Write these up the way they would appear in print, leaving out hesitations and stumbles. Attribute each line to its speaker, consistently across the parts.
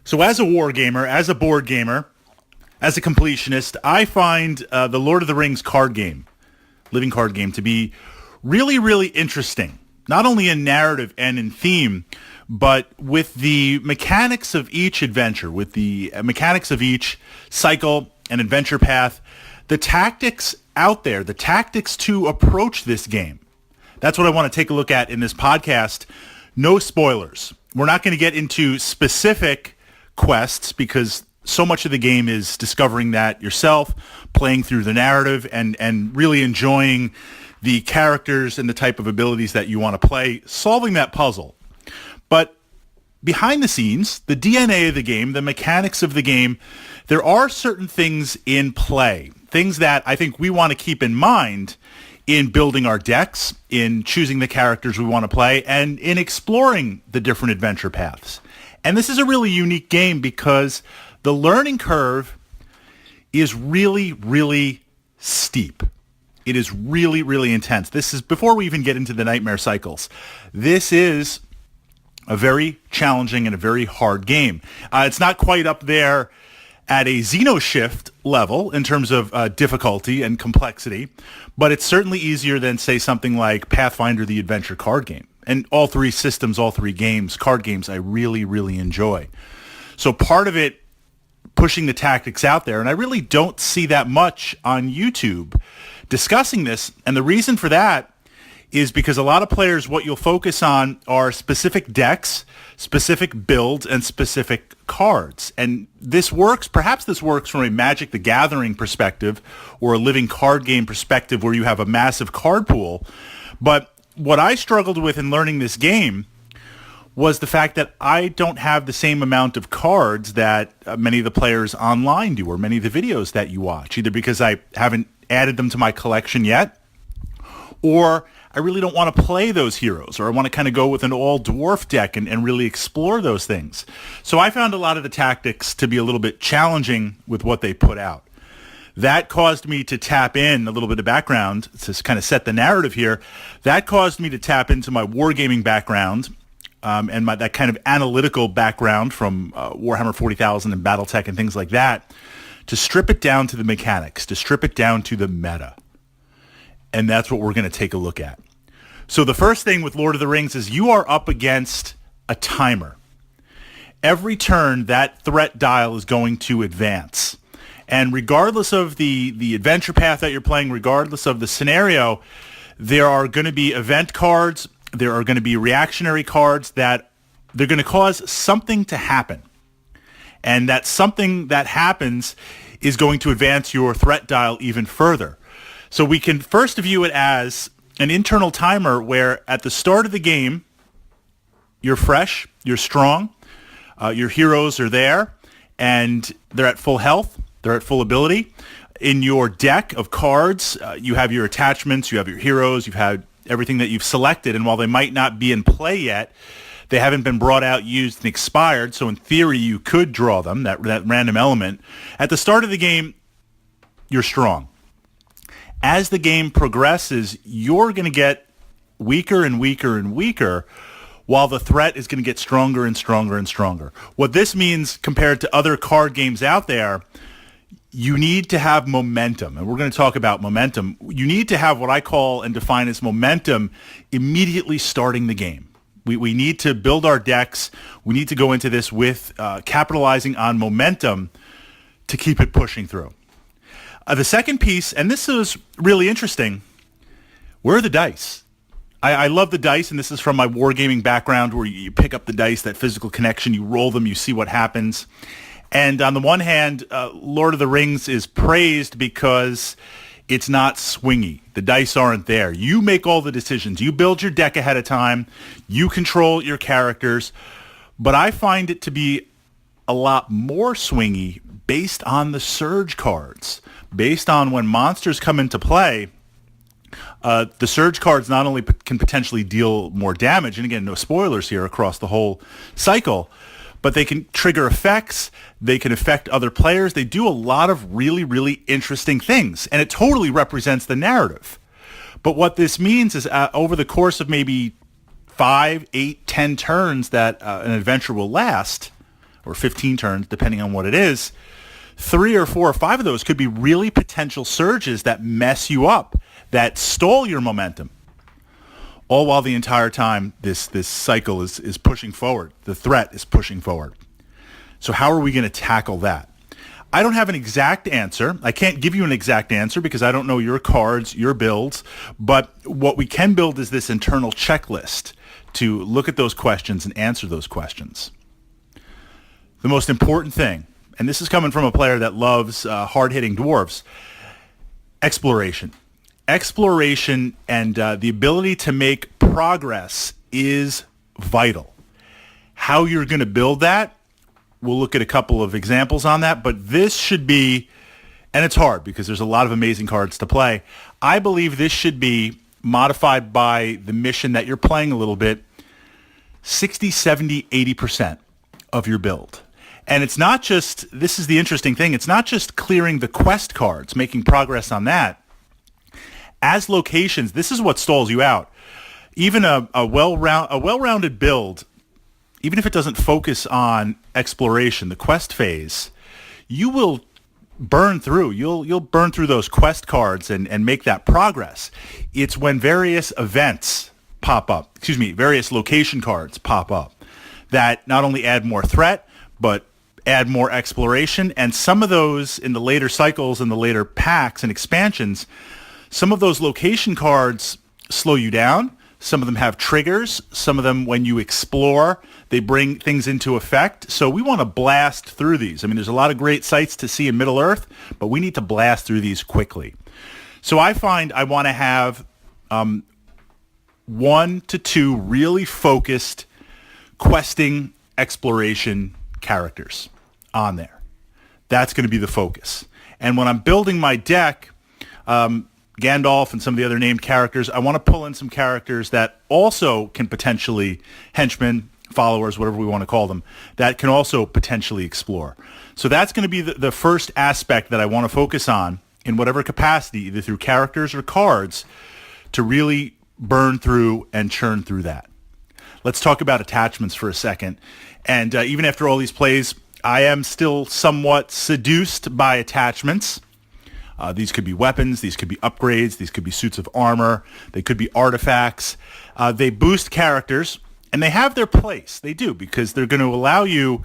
Speaker 1: So as a wargamer, as a board gamer, as a completionist, I find the Lord of the Rings card game, living card game, to be really, really interesting. Not only in narrative and in theme, but with the mechanics of each adventure, with the mechanics of each cycle and adventure path, the tactics out there, the tactics to approach this game. That's what I want to take a look at in this podcast. No spoilers. We're not going to get into specific quests because so much of the game is discovering that yourself, playing through the narrative, and really enjoying the characters and the type of abilities that you want to play, solving that puzzle. But behind the scenes, the DNA of the game, the mechanics of the game, there are certain things in play, things that I think we want to keep in mind in building our decks, in choosing the characters we want to play, and in exploring the different adventure paths. And this is a really unique game because the learning curve is really, really steep. It is really, really intense. This is before we even get into the nightmare cycles. This is a very challenging and a very hard game. It's not quite up there at a Xenoshift level in terms of difficulty and complexity, but it's certainly easier than, say, something like Pathfinder the Adventure card game. And all three systems, all three games, card games, I really, really enjoy. So part of it, pushing the tactics out there, and I really don't see that much on YouTube discussing this. And the reason for that is because a lot of players, what you'll focus on are specific decks, specific builds, and specific cards. And this works, perhaps this works from a Magic the Gathering perspective or a living card game perspective where you have a massive card pool. But what I struggled with in learning this game was the fact that I don't have the same amount of cards that many of the players online do or many of the videos that you watch, either because I haven't added them to my collection yet, or I really don't want to play those heroes, or I want to kind of go with an all-dwarf deck and really explore those things. So I found a lot of the tactics to be a little bit challenging with what they put out. That caused me to tap in a little bit of background to kind of set the narrative here. That caused me to tap into my wargaming background and that kind of analytical background from Warhammer 40,000 and BattleTech and things like that, to strip it down to the mechanics, to strip it down to the meta. And that's what we're going to take a look at. So the first thing with Lord of the Rings is you are up against a timer. Every turn, that threat dial is going to advance. And regardless of the adventure path that you're playing, regardless of the scenario, there are going to be event cards, there are going to be reactionary cards that they're going to cause something to happen. And that something that happens is going to advance your threat dial even further. So we can first view it as an internal timer where at the start of the game, you're fresh, you're strong, your heroes are there, and they're at full health, they're at full ability. In your deck of cards, you have your attachments, you have your heroes, you've had everything that you've selected, and while they might not be in play yet, they haven't been brought out, used, and expired, so in theory you could draw them, that random element. At the start of the game, you're strong. As the game progresses, you're going to get weaker and weaker and weaker, while the threat is going to get stronger and stronger and stronger. What this means compared to other card games out there, you need to have momentum, and we're going to talk about momentum. You need to have what I call and define as momentum immediately starting the game. We need to build our decks. We need to go into this with capitalizing on momentum to keep it pushing through. The second piece, and this is really interesting, where are the dice? I love the dice, and this is from my wargaming background where you pick up the dice, that physical connection, you roll them, you see what happens. And on the one hand, Lord of the Rings is praised because it's not swingy. The dice aren't there. You make all the decisions. You build your deck ahead of time. You control your characters. But I find it to be a lot more swingy based on the surge cards. Based on when monsters come into play, the surge cards not only can potentially deal more damage, and again, no spoilers here across the whole cycle, but they can trigger effects, they can affect other players, they do a lot of really, really interesting things, and it totally represents the narrative. But what this means is over the course of maybe 5, 8, 10 turns that an adventure will last, or 15 turns, depending on what it is, 3 or 4 or 5 of those could be really potential surges that mess you up, that stall your momentum. All while the entire time this cycle is pushing forward. The threat is pushing forward. So how are we going to tackle that? I don't have an exact answer. I can't give you an exact answer because I don't know your cards, your builds. But what we can build is this internal checklist to look at those questions and answer those questions. The most important thing, and this is coming from a player that loves hard-hitting dwarves, exploration. Exploration and the ability to make progress is vital. How you're going to build that, we'll look at a couple of examples on that, but this should be, and it's hard because there's a lot of amazing cards to play. I believe this should be modified by the mission that you're playing a little bit, 60, 70, 80% of your build. And it's not just, this is the interesting thing, it's not just clearing the quest cards, making progress on that. As locations, this is what stalls you out. Even a well-rounded build, even if it doesn't focus on exploration, the quest phase, you will burn through. You'll burn through those quest cards and make that progress. It's when various events pop up, various location cards pop up that not only add more threat, but add more exploration. And some of those in the later cycles and the later packs and expansions, some of those location cards slow you down. Some of them have triggers. Some of them, when you explore, they bring things into effect. So we want to blast through these. I mean, there's a lot of great sites to see in Middle-earth, but we need to blast through these quickly. So I find I want to have 1 to 2 really focused questing exploration characters on there. That's going to be the focus. And when I'm building my deck, Gandalf and some of the other named characters, I want to pull in some characters that also can potentially, henchmen, followers, whatever we want to call them, that can also potentially explore. So that's going to be the first aspect that I want to focus on in whatever capacity, either through characters or cards, to really burn through and churn through that. Let's talk about attachments for a second. And even after all these plays, I am still somewhat seduced by attachments. These could be weapons, these could be upgrades, these could be suits of armor, they could be artifacts. They boost characters, and they have their place. They do, because they're going to allow you,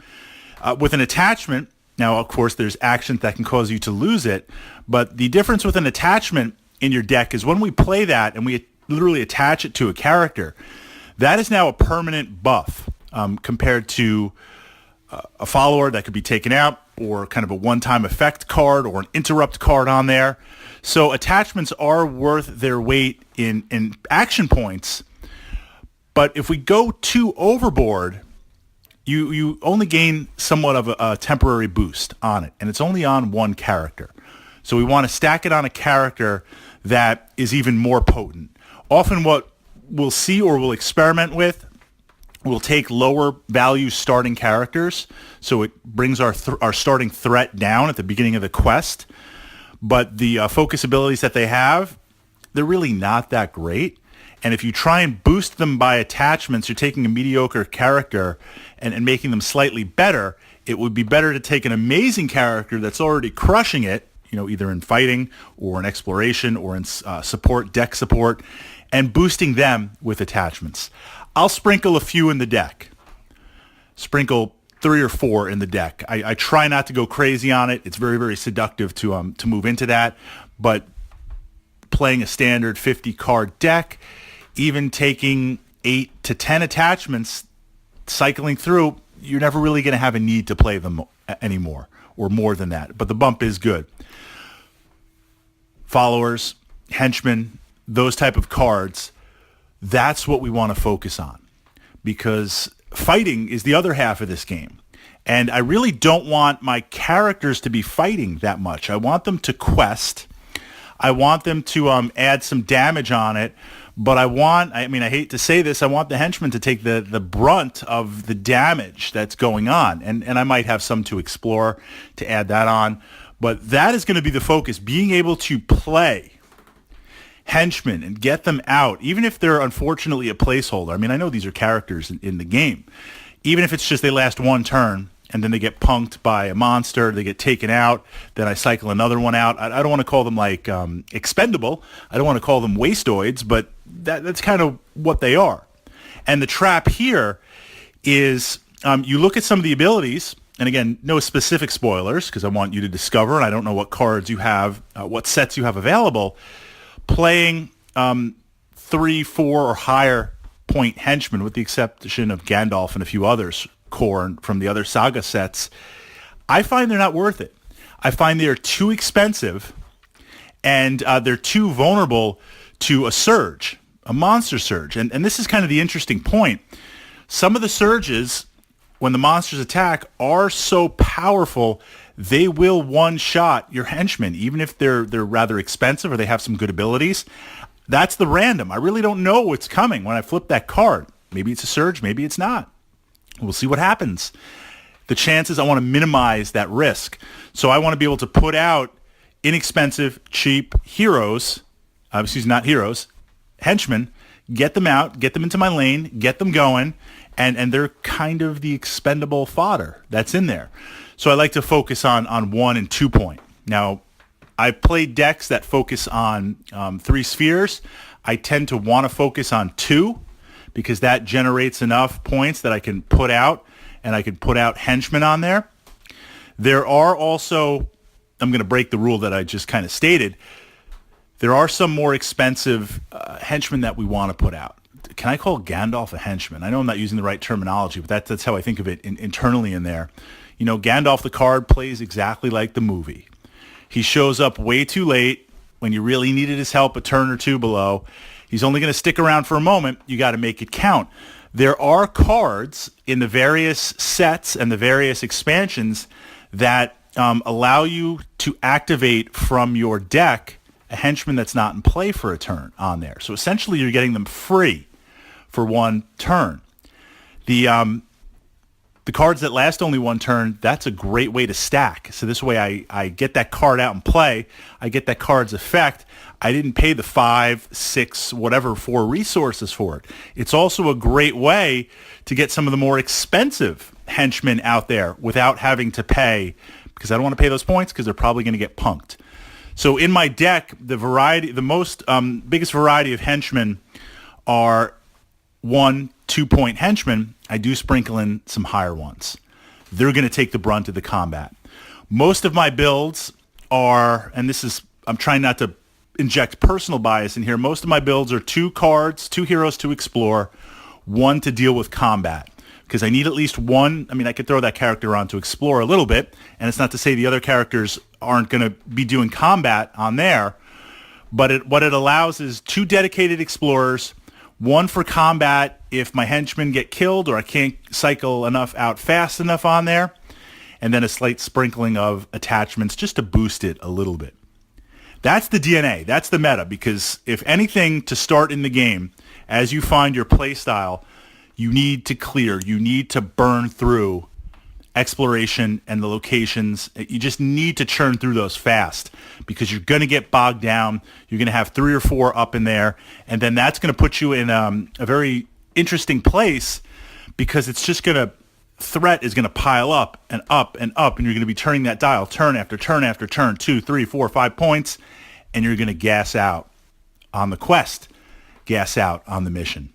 Speaker 1: with an attachment, now of course there's actions that can cause you to lose it, but the difference with an attachment in your deck is when we play that and we literally attach it to a character, that is now a permanent buff compared to a follower that could be taken out, or kind of a one-time effect card or an interrupt card on there. So attachments are worth their weight in action points. But if we go too overboard, you only gain somewhat of a temporary boost on it, and it's only on one character. So we want to stack it on a character that is even more potent. Often what we'll see or we'll experiment with, we'll take lower value starting characters, so it brings our starting threat down at the beginning of the quest. But the focus abilities that they have, they're really not that great. And if you try and boost them by attachments, you're taking a mediocre character and making them slightly better. It would be better to take an amazing character that's already crushing it, either in fighting or in exploration or in support, deck support, and boosting them with attachments. I'll sprinkle a few in the deck. Sprinkle 3 or 4 in the deck. I try not to go crazy on it. It's very, very seductive to move into that. But playing a standard 50-card deck, even taking 8 to 10 attachments, cycling through, you're never really going to have a need to play them anymore or more than that. But the bump is good. Followers, henchmen, those type of cards, that's what we want to focus on, because fighting is the other half of this game. And I really don't want my characters to be fighting that much. I want them to quest. I want them to add some damage on it. But I hate to say this, I want the henchmen to take the brunt of the damage that's going on. And I might have some to explore to add that on. But that is going to be the focus, being able to play henchmen and get them out, even if they're unfortunately a placeholder. I know these are characters in the game. Even if it's just they last one turn, and then they get punked by a monster, they get taken out, then I cycle another one out. I don't want to call them like expendable. I don't want to call them wasteoids, but that's kind of what they are. And the trap here is you look at some of the abilities, and again, no specific spoilers because I want you to discover, and I don't know what cards you have, what sets you have available, playing 3, 4, or higher point henchmen, with the exception of Gandalf and a few others, core from the other saga sets, I find they're not worth it. I find they're too expensive, and they're too vulnerable to a surge, a monster surge. And this is kind of the interesting point. Some of the surges, when the monsters attack, are so powerful, they will one-shot your henchmen, even if they're rather expensive or they have some good abilities. That's the random. I really don't know what's coming when I flip that card. Maybe it's a surge, maybe it's not. We'll see what happens. The chances, I want to minimize that risk. So I want to be able to put out inexpensive, cheap heroes, not heroes, henchmen, get them out, get them into my lane, get them going, and they're kind of the expendable fodder that's in there. So I like to focus on 1 and 2 point. Now, I play decks that focus on 3 spheres. I tend to want to focus on 2 because that generates enough points that I can put out, and I can put out henchmen on there. There are also, I'm going to break the rule that I just kind of stated, there are some more expensive henchmen that we want to put out. Can I call Gandalf a henchman? I know I'm not using the right terminology, but that's how I think of it internally in there. You know, Gandalf the card plays exactly like the movie. He shows up way too late when you really needed his help a turn or two below. He's only going to stick around for a moment. You got to make it count. There are cards in the various sets and the various expansions that allow you to activate from your deck a henchman that's not in play for a turn on there. So essentially you're getting them free for 1 turn. The cards that last only 1 turn, that's a great way to stack. So this way I get that card out and play. I get that card's effect. I didn't pay the 5, 6, whatever 4 resources for it. It's also a great way to get some of the more expensive henchmen out there without having to pay, because I don't want to pay those points because they're probably going to get punked. So in my deck, the biggest variety of henchmen are 1, 2 point henchmen. I do sprinkle in some higher ones. They're going to take the brunt of the combat. Most of my builds are, and this is, I'm trying not to inject personal bias in here, most of my builds are 2 cards, 2 heroes to explore, 1 to deal with combat. Because I need at least 1, I mean, I could throw that character on to explore a little bit, and it's not to say the other characters aren't going to be doing combat on there, but what it allows is 2 dedicated explorers, 1 for combat if my henchmen get killed or I can't cycle enough out fast enough on there, and then a slight sprinkling of attachments just to boost it a little bit. That's the DNA. That's the meta, because if anything, to start in the game, as you find your play style, you need to clear, you need to burn through exploration and the locations. You just need to churn through those fast because you're going to get bogged down. You're going to have 3 or 4 up in there, and then that's going to put you in a very interesting place because it's just going to, threat is going to pile up and up and up, and you're going to be turning that dial turn after turn after turn, 2, 3, 4, 5 points, and you're going to gas out on the quest, gas out on the mission.